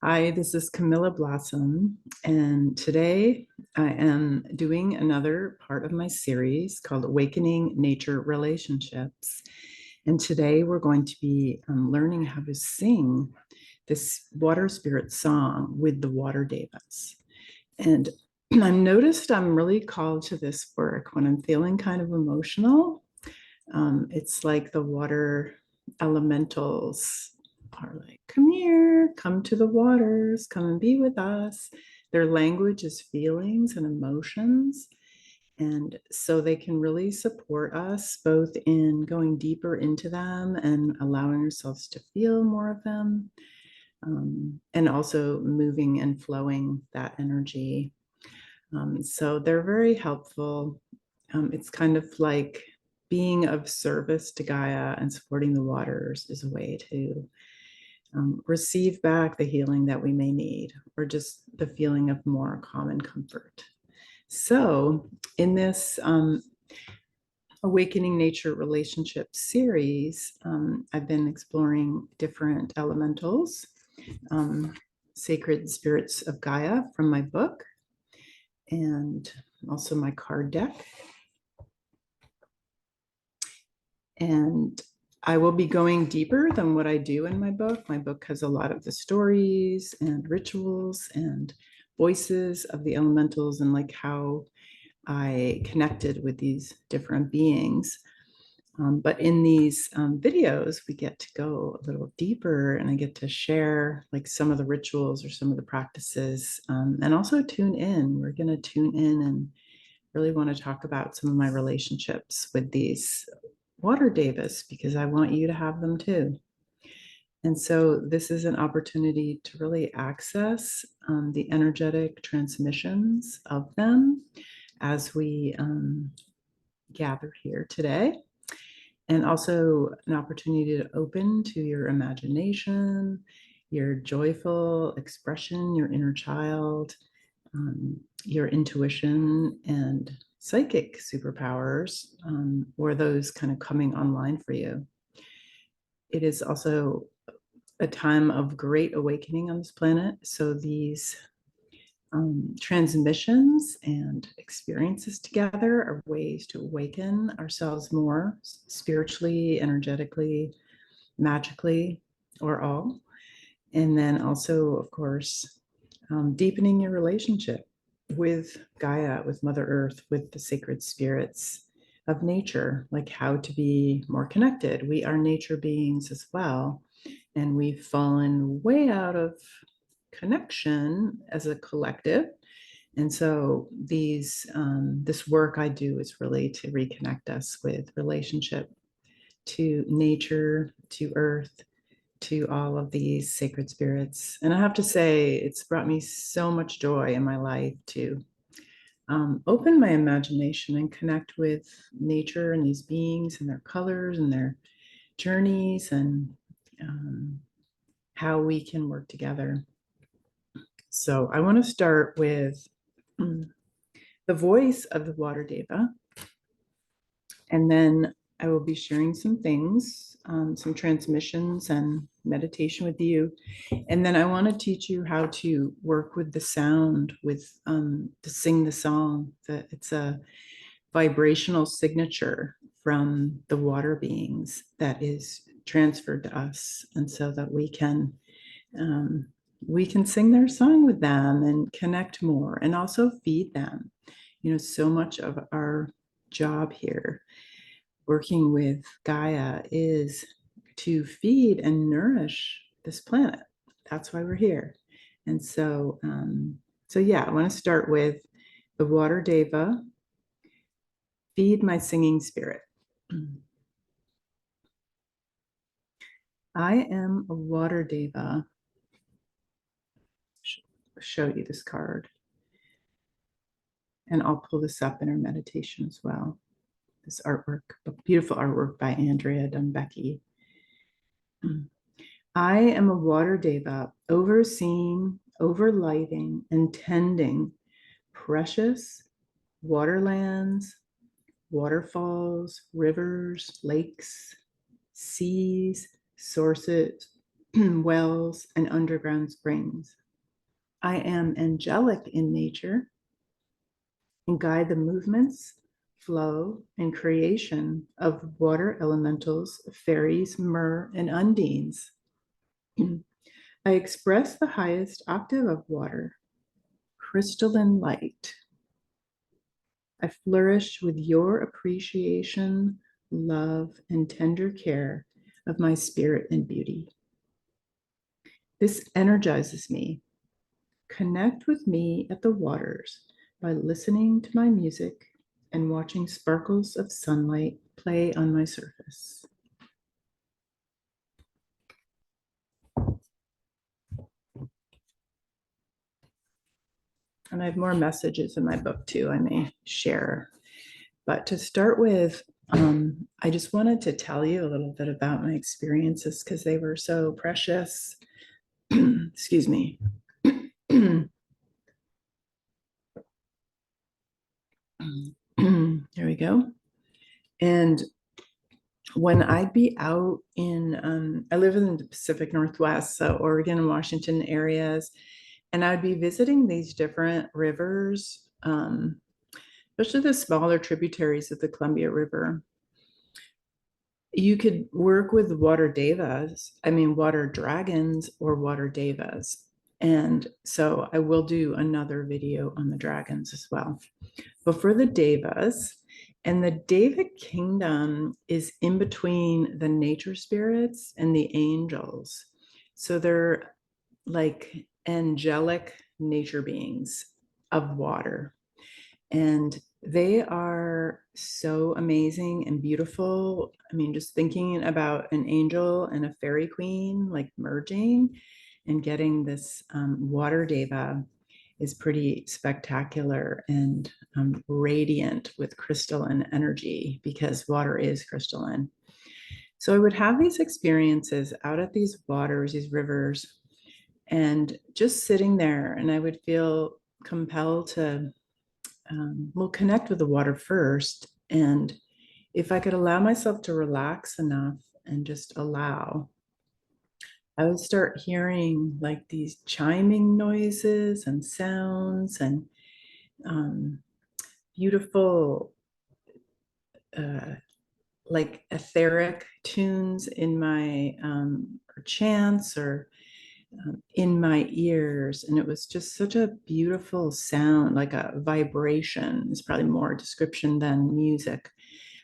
Hi, this is Camilla Blossom, and today I am doing another part of my series called Awakening Nature Relationships. And today we're going to be learning how to sing this water spirit song with the Water Devas. And I've noticed I'm really called to this work when I'm feeling kind of emotional. It's like the water elementals are like, come here, come to the waters, come and be with us. Their language is feelings and emotions. And so they can really support us both in going deeper into them and allowing ourselves to feel more of them, and also moving and flowing that energy. So they're very helpful. It's kind of like being of service to Gaia and supporting the waters is a way to receive back the healing that we may need, or just the feeling of more calm and comfort. So in this Awakening Nature Relationship series, I've been exploring different elementals, sacred spirits of Gaia from my book, and also my card deck. And I will be going deeper than what I do in my book. My book has a lot of the stories and rituals and voices of the elementals and like how I connected with these different beings. But in these videos, we get to go a little deeper, and I get to share like some of the rituals or some of the practices, and also tune in. We're going to tune in and really want to talk about some of my relationships with these Water Devas, because I want you to have them too. And so this is an opportunity to really access the energetic transmissions of them as we gather here today. And also an opportunity to open to your imagination, your joyful expression, your inner child, your intuition and psychic superpowers, or those kind of coming online for you. It is also a time of great awakening on this planet. So these transmissions and experiences together are ways to awaken ourselves more spiritually, energetically, magically, or all. And then also, of course, deepening your relationship with Gaia, with Mother Earth, with the sacred spirits of nature, like how to be more connected. We are nature beings as well, and we've fallen way out of connection as a collective. And so this work I do is really to reconnect us with relationship to nature, to earth, to all of these sacred spirits. And I have to say, it's brought me so much joy in my life to open my imagination and connect with nature and these beings and their colors and their journeys, and how we can work together. So I want to start with the voice of the Water Deva, and then I will be sharing some things, some transmissions and meditation with you. And then I want to teach you how to work with the sound, with to sing the song. It's a vibrational signature from the water beings that is transferred to us, and so that we can sing their song with them and connect more, and also feed them. You know, so much of our job here working with Gaia is to feed and nourish this planet. That's why we're here. And so, yeah, I want to start with the Water Deva, feed my singing spirit. I am a Water Deva. Show you this card. And I'll pull this up in our meditation as well. This artwork, a beautiful artwork by Andrea Dunbecky. I am a Water Deva, overseeing, overlighting, and tending precious waterlands, waterfalls, rivers, lakes, seas, sources, wells, and underground springs. I am angelic in nature and guide the movements, flow, and creation of water elementals, fairies, myrrh, and undines. I express the highest octave of water, crystalline light. I flourish with your appreciation, love, and tender care of my spirit and beauty. This energizes me. Connect with me at the waters by listening to my music and watching sparkles of sunlight play on my surface. And I have more messages in my book too, I may share. But to start with, I just wanted to tell you a little bit about my experiences because they were so precious. Excuse me. There we go. And when I'd be out in, I live in the Pacific Northwest, so Oregon and Washington areas, and I'd be visiting these different rivers, especially the smaller tributaries of the Columbia River. You could work with water devas, water dragons or water devas. And so I will do another video on the dragons as well. But for the devas, and the Deva kingdom is in between the nature spirits and the angels. So they're like angelic nature beings of water. And they are so amazing and beautiful. I mean, just thinking about an angel and a fairy queen like merging and getting this water deva is pretty spectacular and radiant with crystalline energy because water is crystalline. So I would have these experiences out at these waters, these rivers, and just sitting there, and I would feel compelled to connect with the water first. And if I could allow myself to relax enough and just allow, I would start hearing like these chiming noises and sounds and beautiful, like etheric tunes in my, or chants or in my ears. And it was just such a beautiful sound, like a vibration is probably more description than music,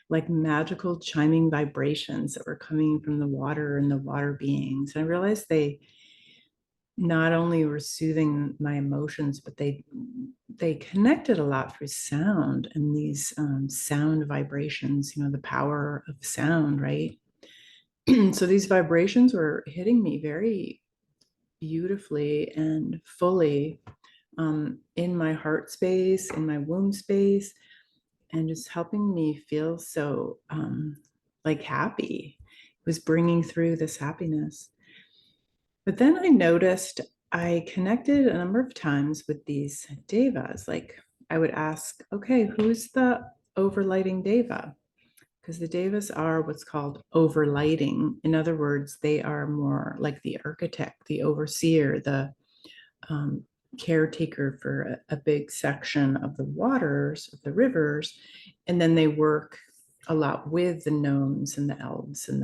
like magical chiming vibrations that were coming from the water and the water beings. And I realized they not only were soothing my emotions, but they connected a lot through sound and these sound vibrations, the power of sound, right? So these vibrations were hitting me very beautifully and fully in my heart space, in my womb space, and just helping me feel so like happy. It was bringing through this happiness. But then I noticed I connected a number of times with these devas. Like I would ask, okay, who's the overlighting deva? Because the devas are what's called overlighting. In other words, they are more like the architect, the overseer, the caretaker for a big section of the waters, of the rivers. And then they work a lot with the gnomes and the elves and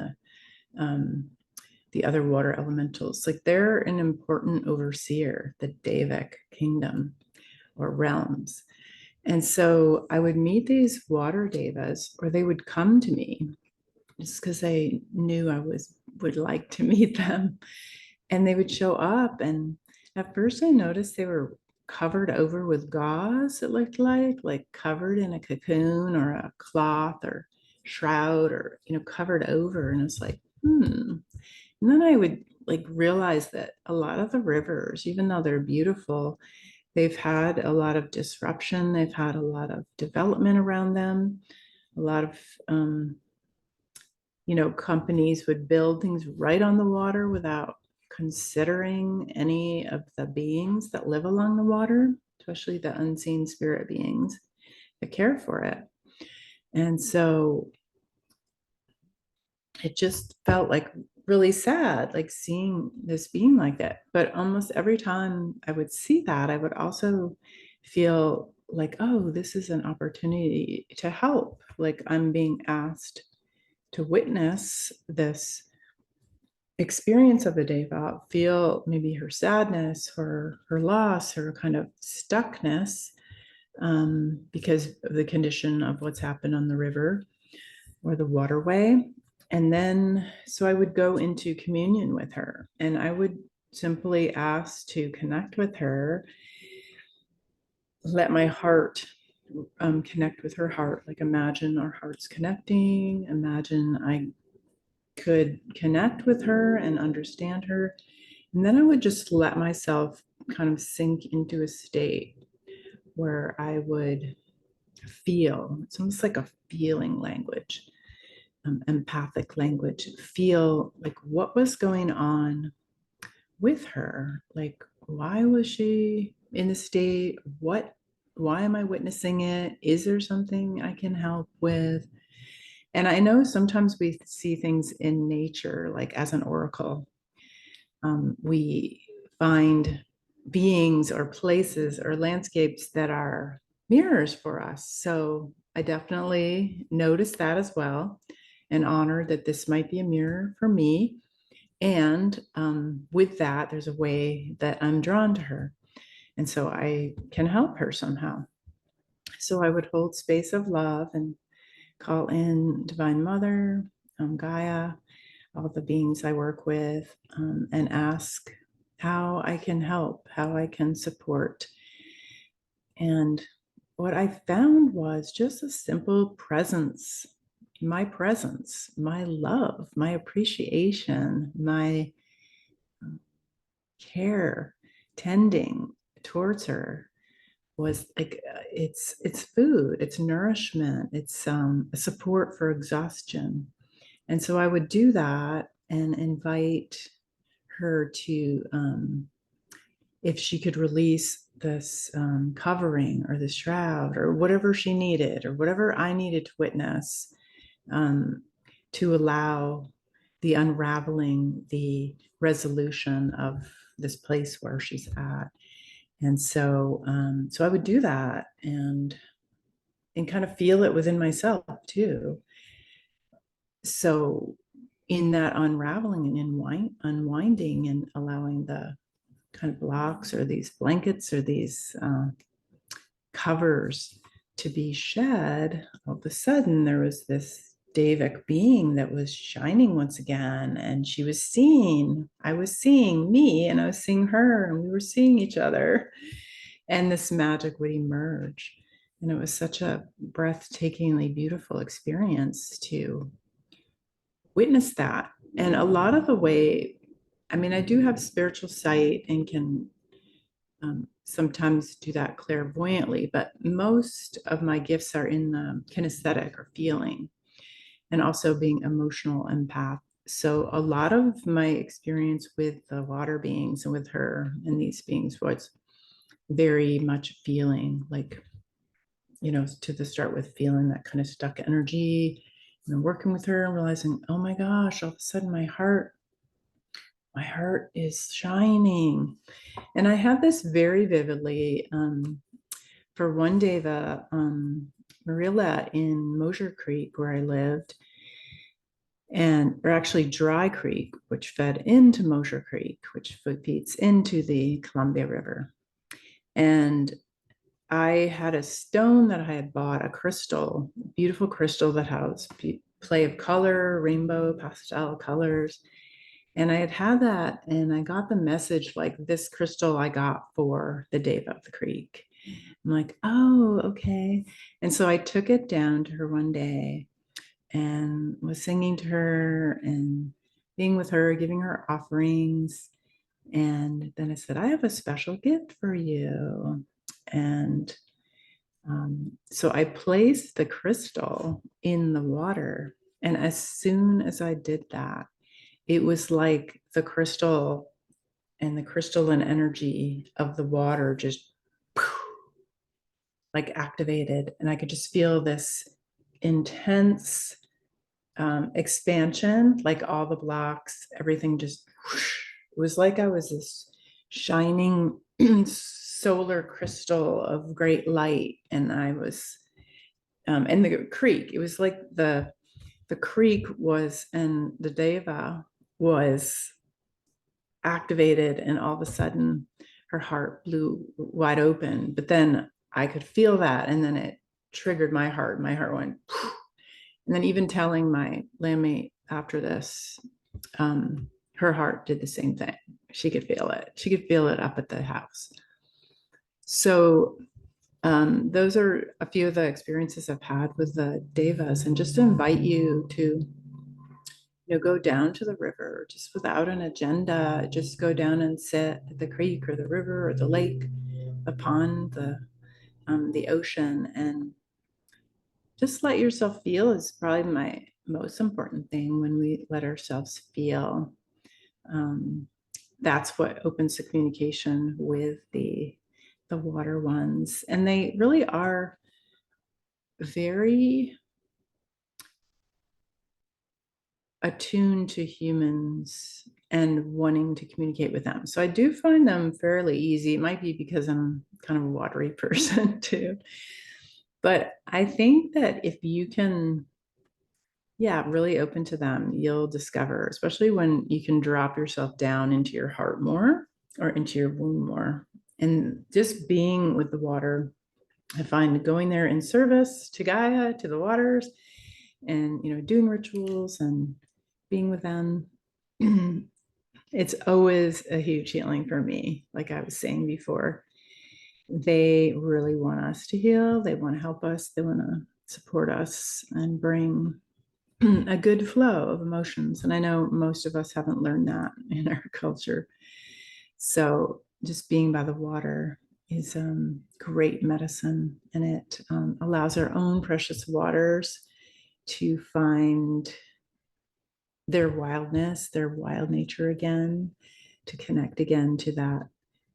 the other water elementals. Like they're an important overseer, the Devic kingdom or realms. And so I would meet these water devas, or they would come to me just because they knew I would like to meet them. And they would show up. And at first I noticed they were covered over with gauze, it looked like covered in a cocoon or a cloth or shroud or, covered over. And it's like, And then I would like realize that a lot of the rivers, even though they're beautiful, they've had a lot of disruption. They've had a lot of development around them. A lot of, companies would build things right on the water without considering any of the beings that live along the water, especially the unseen spirit beings that care for it. And so it just felt like really sad, like seeing this being like that. But almost every time I would see that, I would also feel like, oh, this is an opportunity to help. Like I'm being asked to witness this experience of the Deva, feel maybe her sadness, her loss, her kind of stuckness, because of the condition of what's happened on the river or the waterway. And then, so I would go into communion with her and I would simply ask to connect with her, let my heart connect with her heart. Like imagine our hearts connecting, imagine I could connect with her and understand her. And then I would just let myself kind of sink into a state where I would feel, it's almost like a feeling language, empathic language, feel like what was going on with her. Like, why was she in the state? Why am I witnessing it? Is there something I can help with? And I know sometimes we see things in nature, like as an oracle. We find beings or places or landscapes that are mirrors for us. So I definitely noticed that as well and honored that this might be a mirror for me. And with that, there's a way that I'm drawn to her. And so I can help her somehow. So I would hold space of love and call in Divine Mother, Gaia, all the beings I work with, and ask how I can help, how I can support. And what I found was just a simple presence, my love, my appreciation, my care, tending towards her was like it's food, it's nourishment, it's a support for exhaustion. And so I would do that and invite her to, if she could release this covering or this shroud or whatever she needed or whatever I needed to witness, um, to allow the unraveling, the resolution of this place where she's at. And so, so I would do that and kind of feel it within myself too. So in that unraveling and unwinding and allowing the kind of blocks or these blankets or these covers to be shed, all of a sudden there was this Devic being that was shining once again. And she was seeing, I was seeing me and I was seeing her and we were seeing each other. And this magic would emerge. And it was such a breathtakingly beautiful experience to witness that. And a lot of the way, I mean, I do have spiritual sight and can sometimes do that clairvoyantly, but most of my gifts are in the kinesthetic or feeling and also being emotional empath. So a lot of my experience with the water beings and with her and these beings was very much feeling, like, you know, to the start with feeling that kind of stuck energy and then working with her and realizing, oh my gosh, all of a sudden my heart is shining. And I have this very vividly for one day, the Marilla in Mosier Creek, where I lived, or actually Dry Creek, which fed into Mosier Creek, which feeds into the Columbia River. And I had a stone that I had bought, a crystal, beautiful crystal that has play of color, rainbow, pastel colors. And I had that, and I got the message like, this crystal I got for the Deva of the creek. I'm like, oh, okay. And so I took it down to her one day and was singing to her and being with her, giving her offerings. And then I said, I have a special gift for you. And so I placed the crystal in the water. And as soon as I did that, it was like the crystal and the crystalline energy of the water just like activated. And I could just feel this intense expansion, like all the blocks, everything just whoosh. It was like I was this shining solar crystal of great light, and I was in the creek. It was like the creek was, and the Deva was activated, and all of a sudden her heart blew wide open. But then I could feel that, and then it triggered my heart. My heart went, and then even telling my landmate after this, her heart did the same thing. She could feel it. She could feel it up at the house. So those are a few of the experiences I've had with the Devas, and just to invite you to go down to the river just without an agenda. Just go down and sit at the creek or the river or the lake, the pond, the ocean, and just let yourself feel is probably my most important thing. When we let ourselves feel, that's what opens the communication with the water ones. And they really are very attuned to humans and wanting to communicate with them. So I do find them fairly easy. It might be because I'm kind of a watery person too. But I think that if you can, really open to them, you'll discover, especially when you can drop yourself down into your heart more or into your womb more. And just being with the water, I find going there in service to Gaia, to the waters, and doing rituals and being with them, it's always a huge healing for me. Like I was saying before, they really want us to heal. They want to help us. They want to support us and bring a good flow of emotions. And I know most of us haven't learned that in our culture. So just being by the water is great medicine, and it allows our own precious waters to find their wildness, their wild nature again, to connect again to that.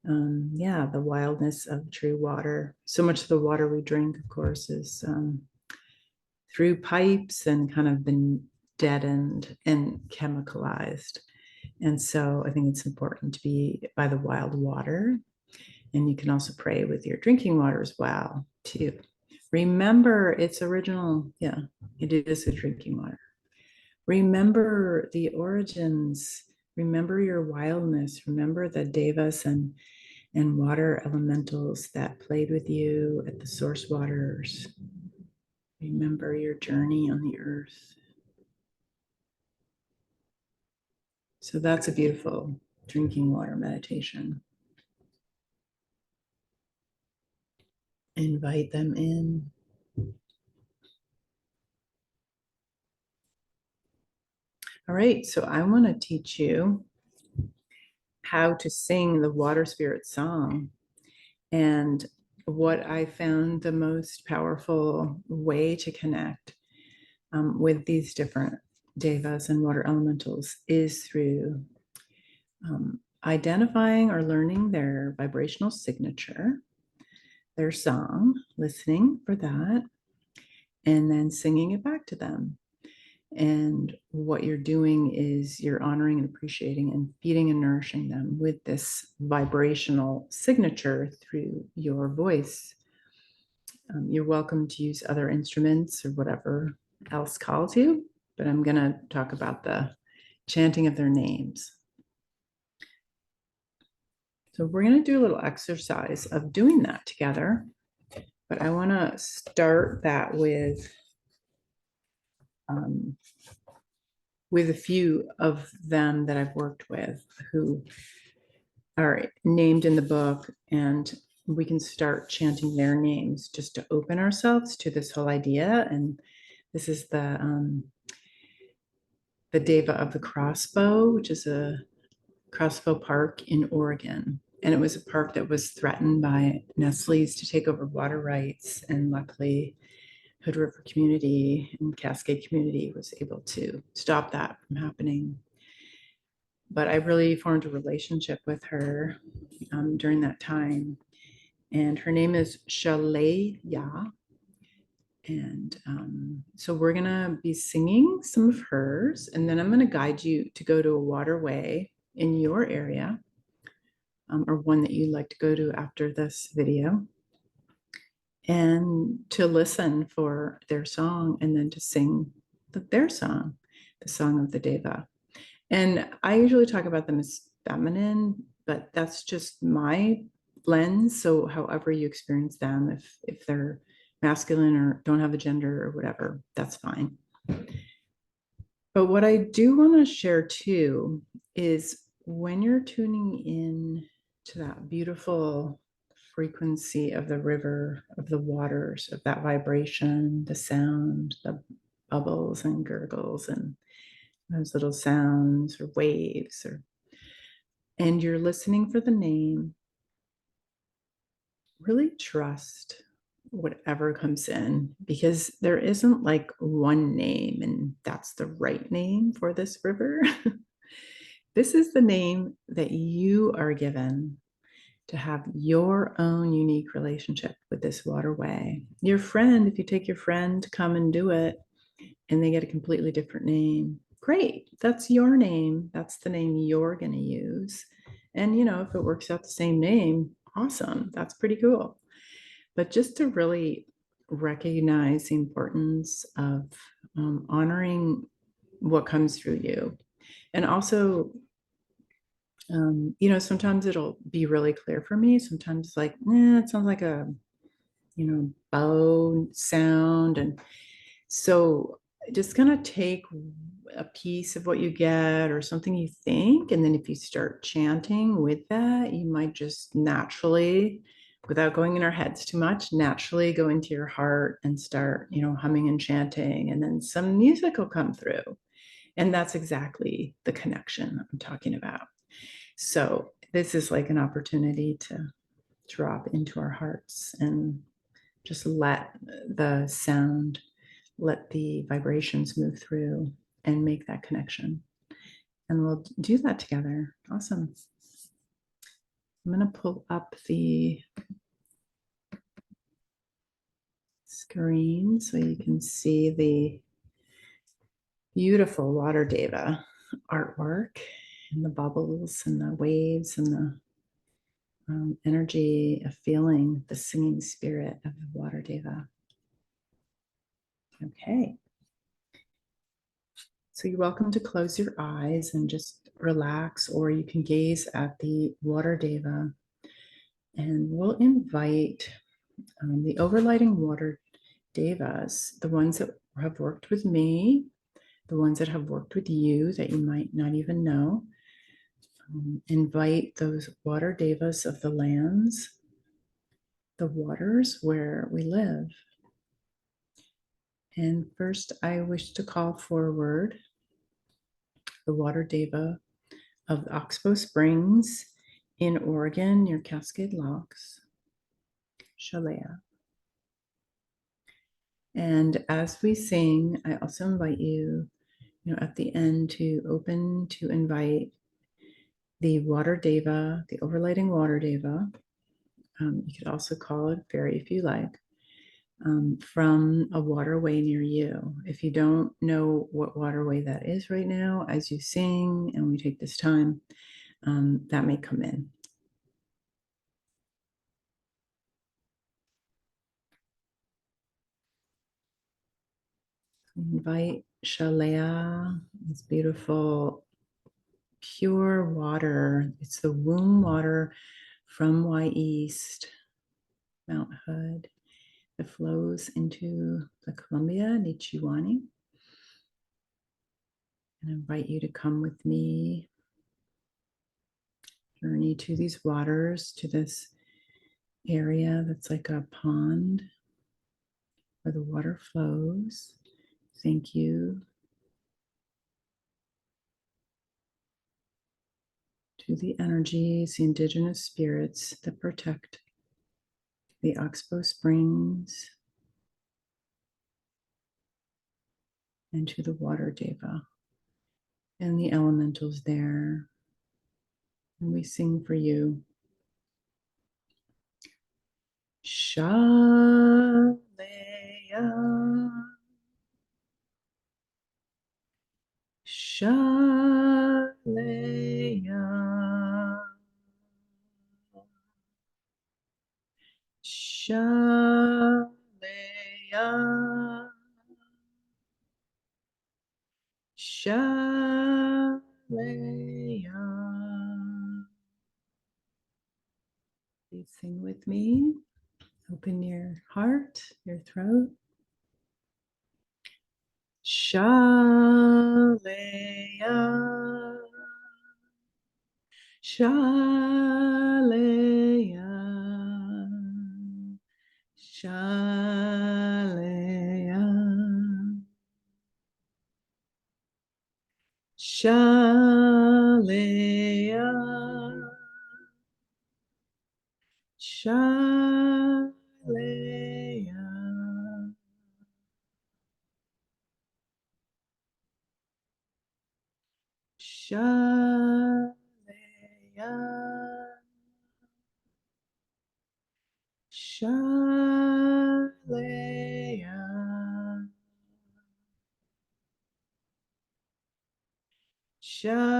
The wildness of true water. So much of the water we drink, of course, is through pipes and kind of been deadened and chemicalized. And so I think it's important to be by the wild water. And you can also pray with your drinking water as well, too. Remember its original, you do this with drinking water. Remember the origins. Remember your wildness. Remember the devas and water elementals that played with you at the source waters. Remember your journey on the earth. So that's a beautiful drinking water meditation. Invite them in. All right, so I want to teach you how to sing the water spirit song. And what I found the most powerful way to connect with these different devas and water elementals is through identifying or learning their vibrational signature, their song, listening for that, and then singing it back to them. And what you're doing is you're honoring and appreciating and feeding and nourishing them with this vibrational signature through your voice. You're welcome to use other instruments or whatever else calls you, but I'm going to talk about the chanting of their names. So we're going to do a little exercise of doing that together, but I want to start that with a few of them that I've worked with who are named in the book, and we can start chanting their names just to open ourselves to this whole idea. And this is the Deva of the Crossbow, which is a crossbow park in Oregon. And it was a park that was threatened by Nestle's to take over water rights. And luckily, Hood River community and Cascade community was able to stop that from happening. But I really formed a relationship with her during that time. And her name is Sha-Lay-Ya. And so we're going to be singing some of hers, and then I'm going to guide you to go to a waterway in your area, or one that you'd like to go to after this video, and to listen for their song and then to sing their song, the song of the Deva. And I usually talk about them as feminine, but that's just my lens. So however you experience them, if they're masculine or don't have a gender or whatever, that's fine. But what I do want to share too is when you're tuning in to that beautiful frequency of the river, of the waters, of that vibration, the sound, the bubbles and gurgles and those little sounds or waves, and you're listening for the name, really trust whatever comes in, because there isn't like one name and that's the right name for this river. This is the name that you are given to have your own unique relationship with this waterway. Your friend, if you take your friend to come and do it and they get a completely different name, great, that's your name. That's the name you're going to use. And, if it works out the same name, awesome. That's pretty cool. But just to really recognize the importance of honoring what comes through you. And also, sometimes it'll be really clear for me. Sometimes it's like, it sounds like a, bow sound. And so just kind of take a piece of what you get or something you think. And then if you start chanting with that, you might just naturally, without going in our heads too much, naturally go into your heart and start, humming and chanting. And then some music will come through. And that's exactly the connection I'm talking about. So this is like an opportunity to drop into our hearts and just let the sound, let the vibrations move through and make that connection. And we'll do that together. Awesome. I'm going to pull up the screen so you can see the beautiful Water Deva artwork and the bubbles and the waves and the energy of feeling the singing spirit of the Water Deva. Okay. So you're welcome to close your eyes and just relax, or you can gaze at the Water Deva. And we'll invite the overlighting Water Devas, the ones that have worked with me, the ones that have worked with you that you might not even know. Invite those Water Devas of the lands, the waters where we live. And first, I wish to call forward the Water Deva of Oxbow Springs in Oregon near Cascade Locks, Sha-Lay-Ya. And as we sing, I also invite you, at the end to open to invite the Water Deva, the overlighting Water Deva. You could also call it fairy if you like, from a waterway near you. If you don't know what waterway that is right now, as you sing and we take this time, that may come in. Invite Sha-Lay-Ya, this beautiful, pure water. It's the womb water from Y East, Mount Hood, that flows into the Columbia, Nichiwani. And I invite you to come with me, journey to these waters, to this area that's like a pond where the water flows. Thank you to the energies, the indigenous spirits that protect the Oxbow Springs, and to the Water Deva and the elementals there. And we sing for you. Sha-Lay-Ya. Sha-Lay-Ya, Sha-Lay-Ya. Please sing with me. Open your heart, your throat. Sha-Lay-Ya, Sha-Lay-Ya, Sha-Lay-Ya, Sha-Lay-Ya, Sha-Lay-Ya, Sha-Lay-Ya, Sha-Lay-Ya, Sha-Lay-Ya,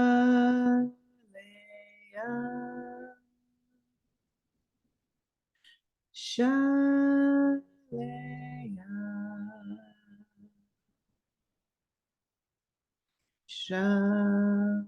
Sha-Lay-Ya, Sha-Lay-Ya.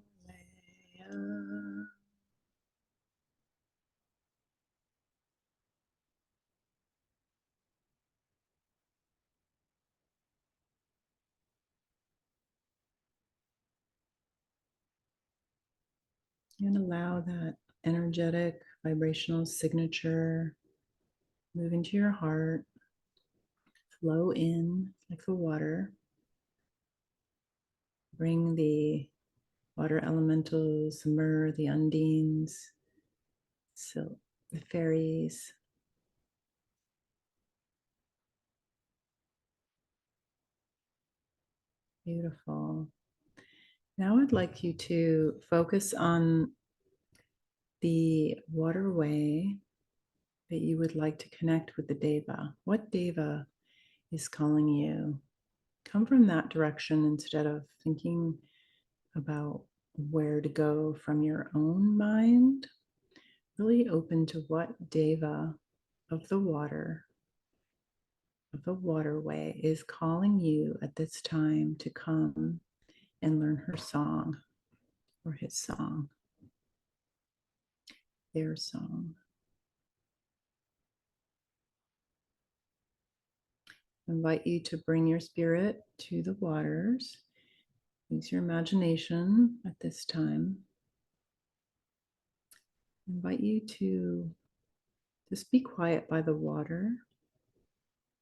And allow that energetic vibrational signature move into your heart, flow in like the water. Bring the water elementals, the myrrh, the undines, so the fairies. Beautiful. Now I'd like you to focus on the waterway that you would like to connect with the Deva. What Deva is calling you? Come from that direction instead of thinking about where to go from your own mind. Really open to what Deva of the water, of the waterway, is calling you at this time to come and learn her song or his song, their song. I invite you to bring your spirit to the waters. Use your imagination at this time. I invite you to just be quiet by the water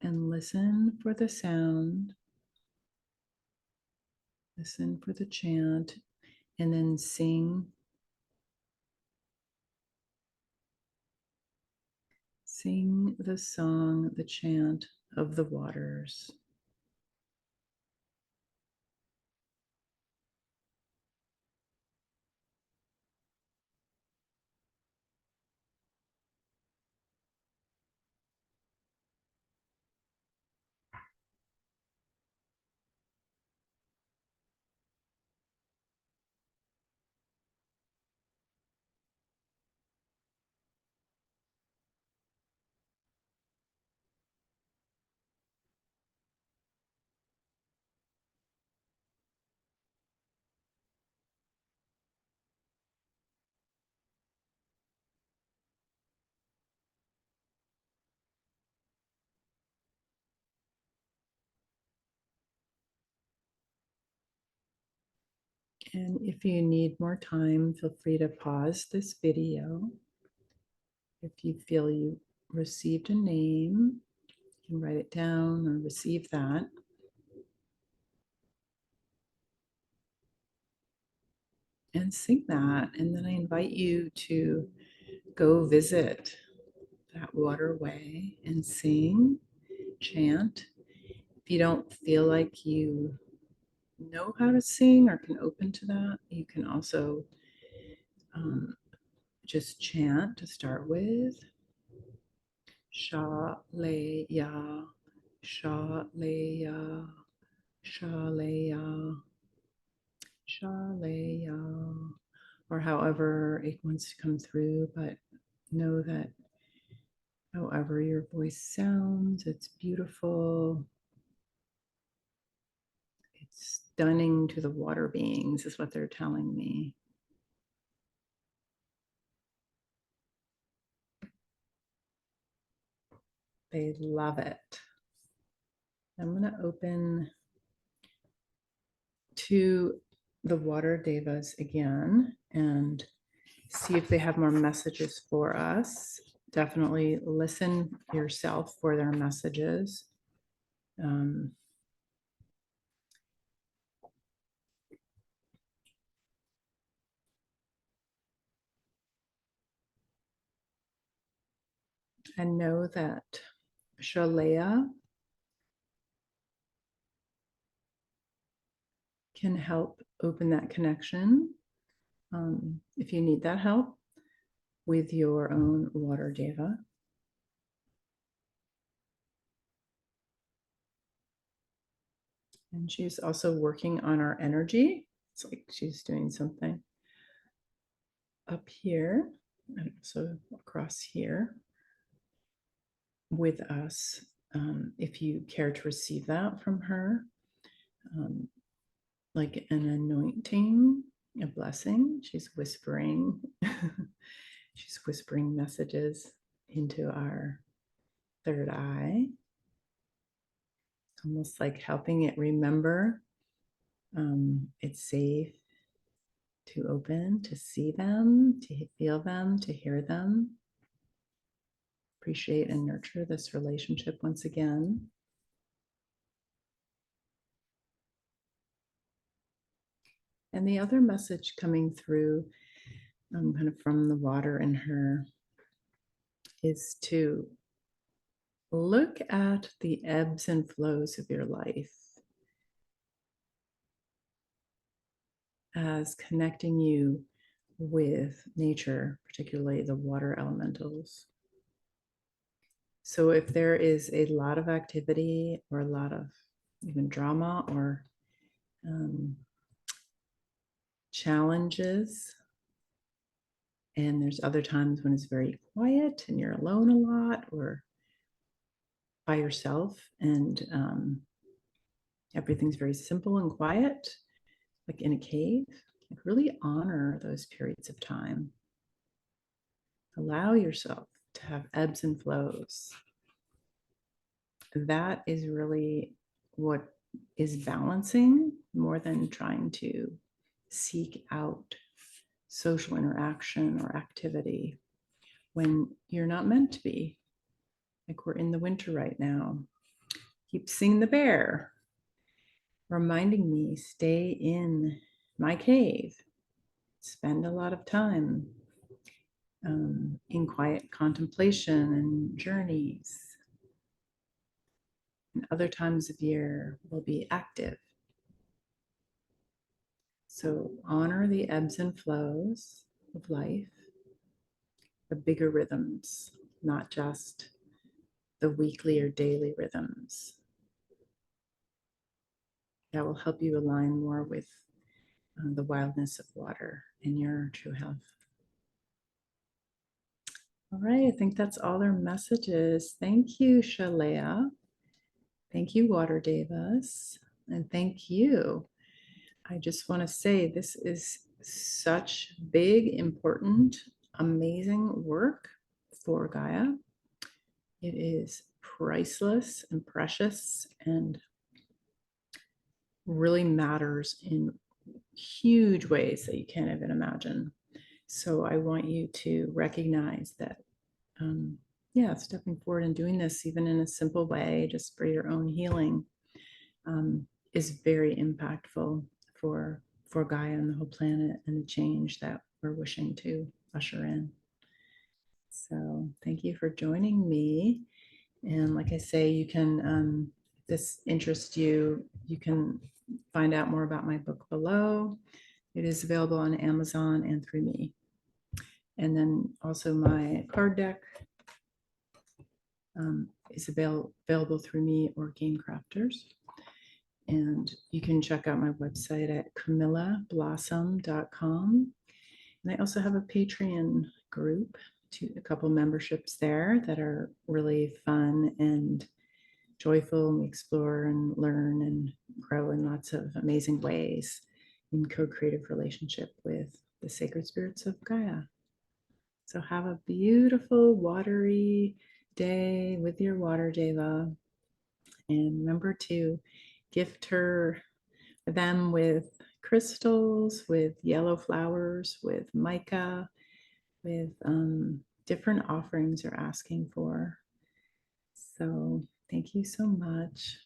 and listen for the sound. Listen for the chant and then sing. Sing the song, the chant of the waters. And if you need more time, feel free to pause this video. If you feel you received a name, you can write it down or receive that. And sing that. And then I invite you to go visit that waterway and sing, chant. If you don't feel like you know how to sing or can open to that, you can also just chant to start with. Sha-Lay-Ya, Sha-Lay-Ya, Sha-Lay-Ya, Sha-Lay-Ya, or however it wants to come through, but know that However your voice sounds, it's beautiful. It's stunning to the water beings, is what they're telling me. They love it. I'm going to open to the Water Devas again and see if they have more messages for us. Definitely listen yourself for their messages. And know that Sha-Lay-Ya can help open that connection if you need that help with your own Water Deva. And she's also working on our energy. It's like she's doing something up here and also across here with us. If you care to receive that from her, like an anointing, a blessing, she's whispering. She's whispering messages into our third eye, almost like helping it remember it's safe to open, to see them, to feel them, to hear them. Appreciate and nurture this relationship once again. And the other message coming through kind of from the water in her is to look at the ebbs and flows of your life as connecting you with nature, particularly the water elementals. So if there is a lot of activity or a lot of even drama or challenges, and there's other times when it's very quiet and you're alone a lot or by yourself and everything's very simple and quiet, like in a cave, like really honor those periods of time. Allow yourself to have ebbs and flows. That is really what is balancing more than trying to seek out social interaction or activity when you're not meant to be. Like we're in the winter right now. Keep seeing the bear, reminding me, stay in my cave, spend a lot of time in quiet contemplation and journeys. And other times of year will be active. So honor the ebbs and flows of life, the bigger rhythms, not just the weekly or daily rhythms. That will help you align more with the wildness of water in your true health. All right, I think that's all our messages. Thank you, Sha-Lay-Ya. Thank you, Water Devas. And thank you. I just want to say this is such big, important, amazing work for Gaia. It is priceless and precious and really matters in huge ways that you can't even imagine. So I want you to recognize that, stepping forward and doing this, even in a simple way, just for your own healing, is very impactful for Gaia and the whole planet and the change that we're wishing to usher in. So thank you for joining me. And like I say, you can, if this interests you, you can find out more about my book below. It is available on Amazon and through me. And then also my card deck is available through me or Game Crafters. And you can check out my website at camillablossom.com. And I also have a Patreon group a couple memberships there that are really fun and joyful, and we explore and learn and grow in lots of amazing ways in co-creative relationship with the sacred spirits of Gaia. So have a beautiful watery day with your Water Deva, and remember to gift them with crystals, with yellow flowers, with mica, with different offerings you're asking for. So thank you so much.